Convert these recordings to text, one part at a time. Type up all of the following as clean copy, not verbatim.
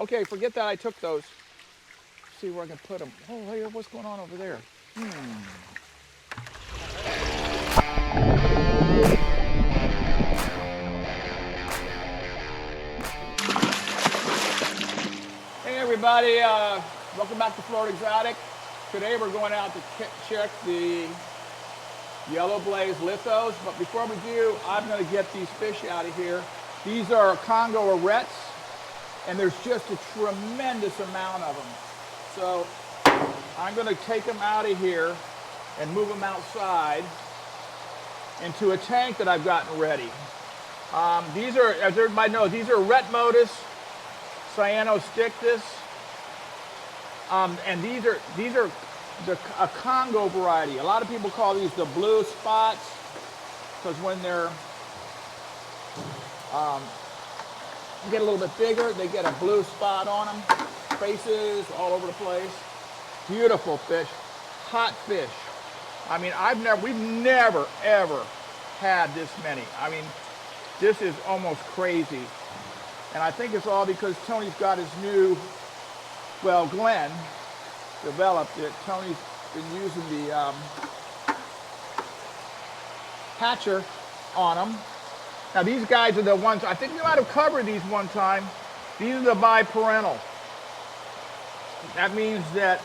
Okay, forget that I took those. See where I can put them. Oh, hey, what's going on over there? Hey everybody, welcome back to Florida Exotic. Today we're going out to check the yellow blaze lithos, but before we do, I'm going to get these fish out of here. These are Congo Eretmodus, and there's just a tremendous amount of them. So I'm going to take them out of here and move them outside into a tank that I've gotten ready. These are, as everybody knows, these are Eretmodus cyanostictus, and these are a Congo variety. A lot of people call these the blue spots because when they're get a little bit bigger, they get a blue spot on them. Faces all over the place. Beautiful fish, hot fish. I mean, we've never ever had this many. I mean, this is almost crazy. And I think it's all because Tony's got his new, well, Glenn developed it. Tony's been using the hatcher on them. Now these guys are the ones, I think we might have covered these one time. These are the biparental. That means that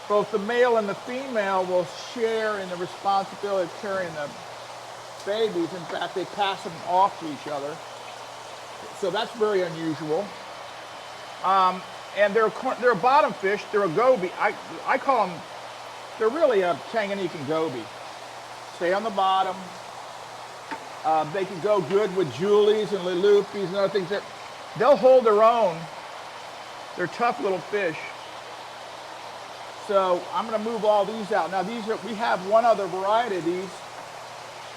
both the male and the female will share in the responsibility of carrying the babies. In fact, they pass them off to each other. So that's very unusual. And they're a bottom fish. They're a Goby. I call them, they're really a Tanganyikan Goby. Stay on the bottom. They can go good with Julies and Lilupis and other things. They'll hold their own. They're tough little fish. So I'm going to move all these out. Now we have one other variety of these.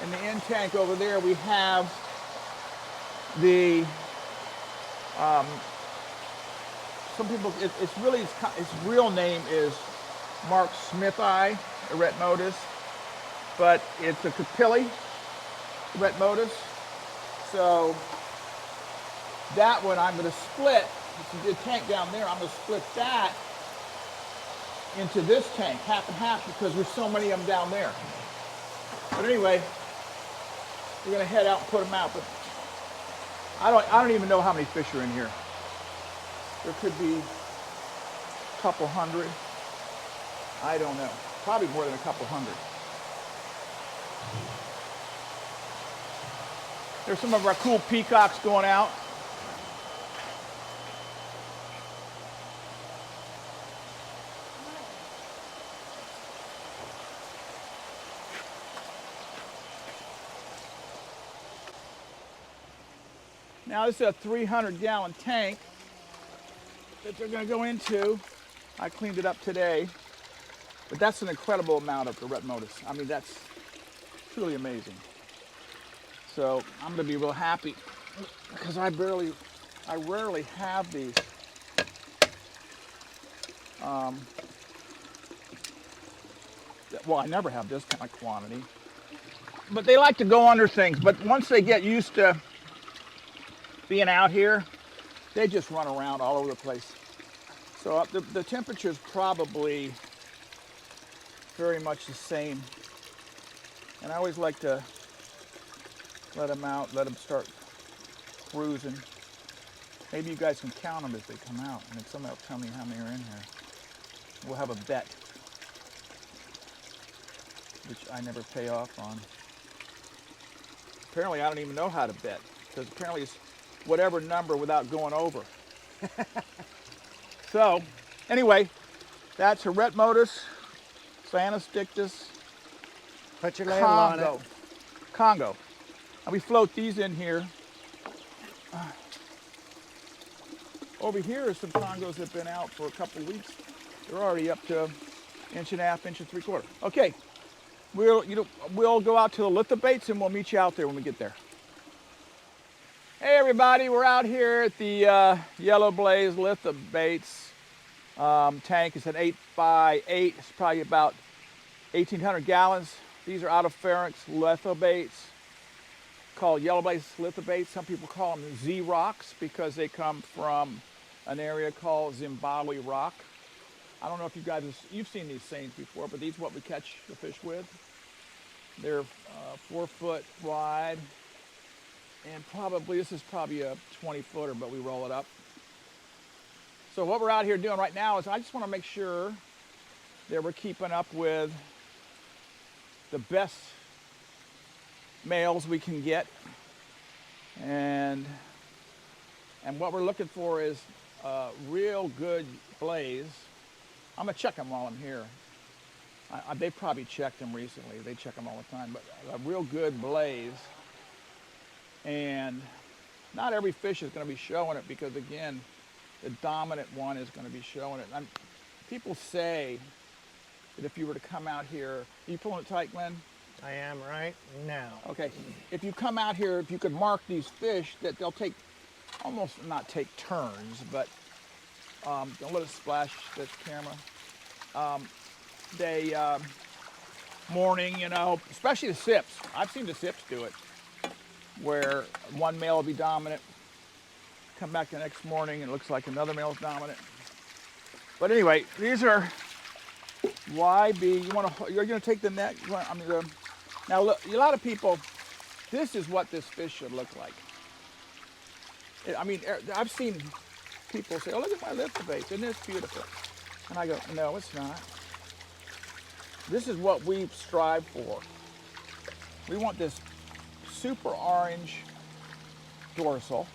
In the end tank over there, we have the some people, its real name is Mark Smithii Eretmodus, but it's a capilli Eretmodus. So that one I'm going to split. It's a tank down there. I'm going to split that into this tank, half and half, because there's so many of them down there. But anyway, we're going to head out and put them out. But I don't even know how many fish are in here. There could be a couple hundred. I don't know. Probably more than a couple hundred. There's some of our cool peacocks going out. Now this is a 300-gallon tank that they're going to go into. I cleaned it up today, but that's an incredible amount of Eretmodus. I mean, that's truly amazing. So I'm going to be real happy because I rarely have these. Well, I never have this kind of quantity, but they like to go under things. But once they get used to being out here, they just run around all over the place. So the temperature is probably very much the same. And I always like to let them out, let them start cruising. Maybe you guys can count them as they come out, and then somebody will tell me how many are in here. We'll have a bet, which I never pay off on. Apparently I don't even know how to bet, because apparently it's whatever number without going over. So, anyway, that's Eretmodus cyanostictus Put your label on it. Congo. And we float these in here. Over here are some Congos that have been out for a couple of weeks. They're already up to 1.5 inches, 3/4. Okay, we'll go out to the Lithobates and we'll meet you out there when we get there. Hey everybody, we're out here at the Yellow Blaze Lithobates tank. It's an 8x8. It's probably about 1,800 gallons. These are autopharynx lithobates called Yellow Blaze Lithobates. Some people call them Z-rocks because they come from an area called Zimbabwe Rock. I don't know if you guys, you've seen these things before, but these are what we catch the fish with. They're 4 foot wide, and this is probably a 20 footer, but we roll it up. So what we're out here doing right now is I just want to make sure that we're keeping up with the best males we can get, and what we're looking for is a real good blaze. I'm gonna check them while I'm here. They probably checked them recently. They check them all the time, but a real good blaze. And not every fish is gonna be showing it because, again, the dominant one is gonna be showing it. People say that if you were to come out here, are you pulling it tight, Glenn? I am right now. Okay, if you come out here, if you could mark these fish, that they'll take, almost not take turns, but don't let it splash this camera. They, morning, you know, especially the sips. I've seen the sips do it, where one male will be dominant, come back the next morning and it looks like another male is dominant. But anyway, these are YB. You're gonna take the net. Now look, a lot of people, this is what this fish should look like. I mean, I've seen people say, "Oh, look at my lithobates, isn't this beautiful?" And I go, "No, it's not. This is what we strive for. We want this super orange dorsal."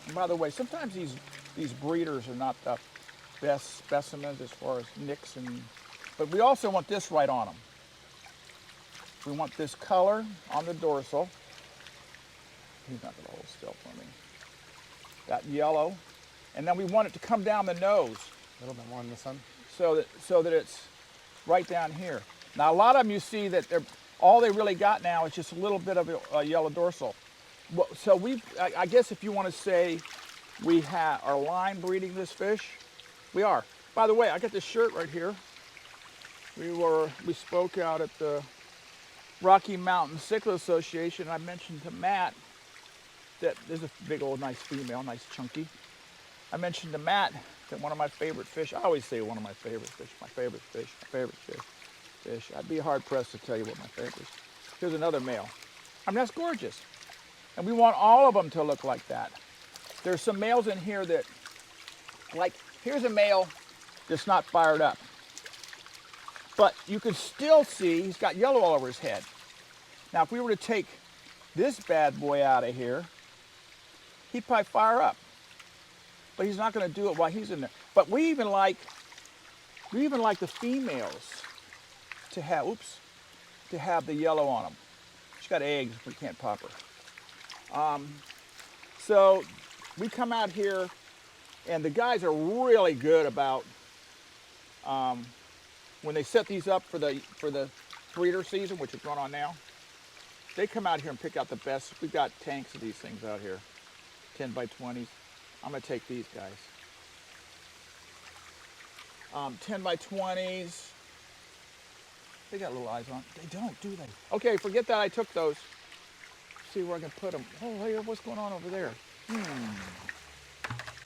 And by the way, sometimes these breeders are not the best specimens as far as nicks, but we also want this right on them. We want this color on the dorsal. He's not going to hold still for me. That yellow, and then we want it to come down the nose. A little bit more in the sun. So that it's right down here. Now a lot of them, you see that all they really got now is just a little bit of a yellow dorsal. So I guess if you want to say we are line breeding this fish, we are. By the way, I got this shirt right here. We spoke out at the Rocky Mountain Cichlid Association. I mentioned to Matt that there's a big old nice female, nice chunky. I mentioned to Matt that one of my favorite fish, I always say one of my favorite fish, my favorite fish. I'd be hard pressed to tell you what my favorite is. Here's another male. I mean, that's gorgeous. And we want all of them to look like that. There's some males in here that, like, here's a male that's not fired up. But you can still see he's got yellow all over his head. Now, if we were to take this bad boy out of here, he'd probably fire up. But he's not going to do it while he's in there. But we even like the females to have the yellow on them. She's got eggs, we can't pop her. So we come out here, and the guys are really good about when they set these up for the breeder season, which is going on now. They come out here and pick out the best. We've got tanks of these things out here, 10 by 20s. I'm gonna take these guys. 10 by 20s. They got little eyes on. They don't, do they? Okay, forget that I took those. See where I can put them. Oh, hey, what's going on over there?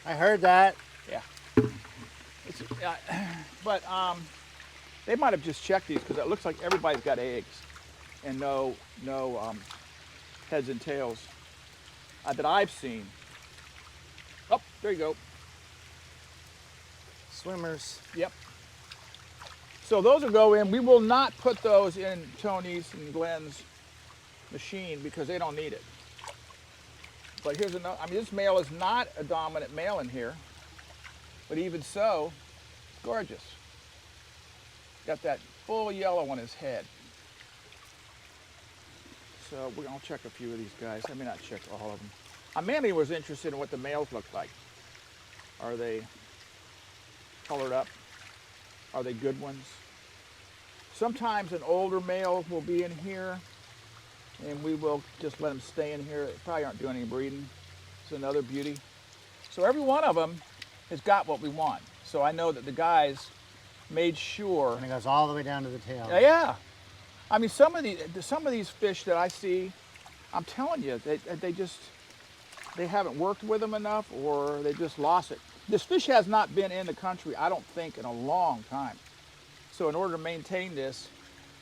I heard that. Yeah. But they might have just checked these because it looks like everybody's got eggs and no heads and tails that I've seen. Oh, there you go. Swimmers. Yep. So those will go in. We will not put those in Tony's and Glenn's machine because they don't need it. But here's another. I mean, this male is not a dominant male in here, but even so, it's gorgeous. Got that full yellow on his head. So I'll check a few of these guys. I may not check all of them. I mainly was interested in what the males look like. Are they colored up? Are they good ones? Sometimes an older male will be in here and we will just let them stay in here. They probably aren't doing any breeding. It's another beauty. So every one of them has got what we want. So I know that the guys made sure. And it goes all the way down to the tail. Yeah. I mean, some of these fish that I see, I'm telling you, they haven't worked with them enough, or they just lost it. This fish has not been in the country, I don't think, in a long time. So in order to maintain this,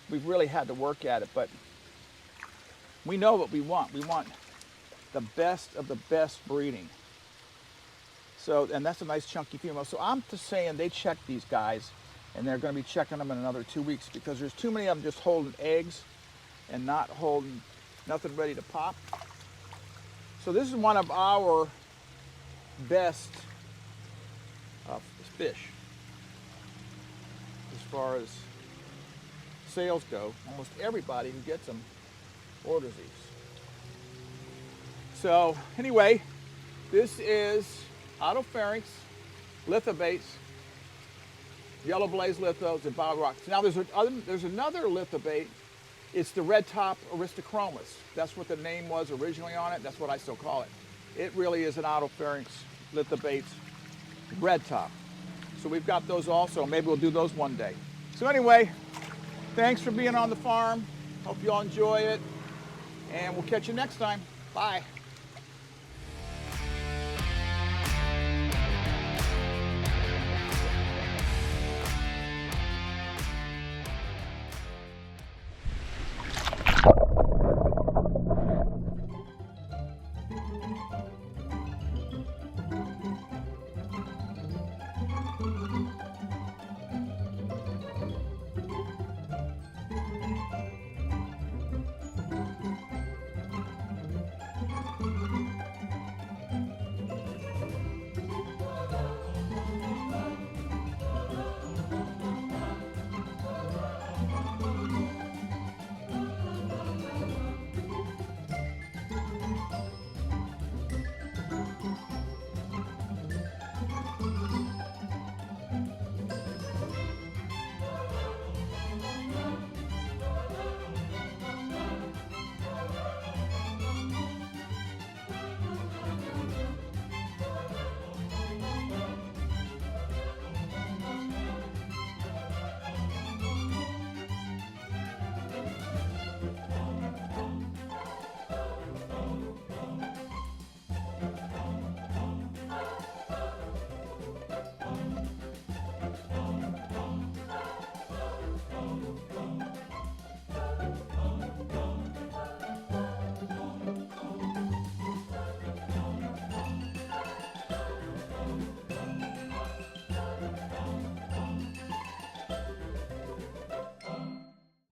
we've really had to work at it. But we know what we want. We want the best of the best breeding. So, and that's a nice chunky female. So I'm just saying they check these guys, and they're going to be checking them in another 2 weeks, because there's too many of them just holding eggs and not holding nothing ready to pop. So this is one of our best fish as far as sales go. Almost everybody who gets them orders these. So anyway, this is Autopharynx, Lithobates, yellow blaze lithos, and bottle rocks. Now there's another lithobate. It's the red top Aristochromis. That's what the name was originally on it. That's what I still call it. It really is an Autopharynx Lithobates red top. So we've got those also. Maybe we'll do those one day. So anyway, thanks for being on the farm. Hope you all enjoy it. And we'll catch you next time. Bye.